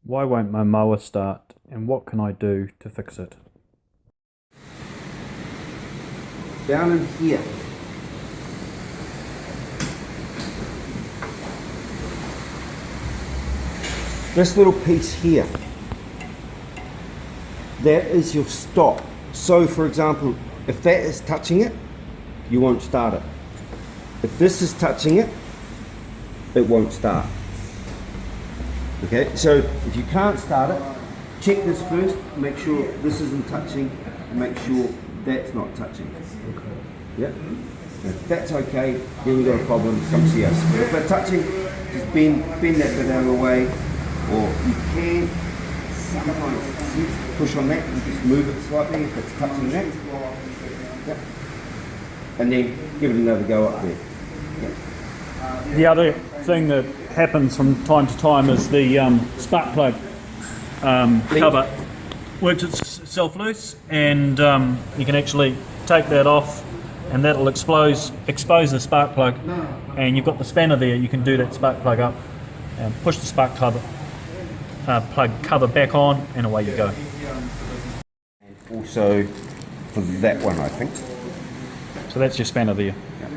Why won't my mower start, and what can I do to fix it? Down in here. This little piece here, that is your stop. So for example, if that is touching it, you won't start it. If this is touching it, it won't start. Okay, so if you can't start it, check this first, make sure this isn't touching, and make sure that's not touching. Yeah? If that's okay, then you've got a problem, come see us. But if they're touching, just bend that bit out of the way, or you can sometimes push on that and just move it slightly if it's touching that. Yeah. And then give it another go up there. Yeah. The other thing that happens from time to time is the spark plug cover works itself loose, and you can actually take that off, and that'll expose the spark plug, and you've got the spanner there. You can do that spark plug up and push the spark plug cover back on, and away you go. Also for that one, I think. So that's your spanner there. Yeah.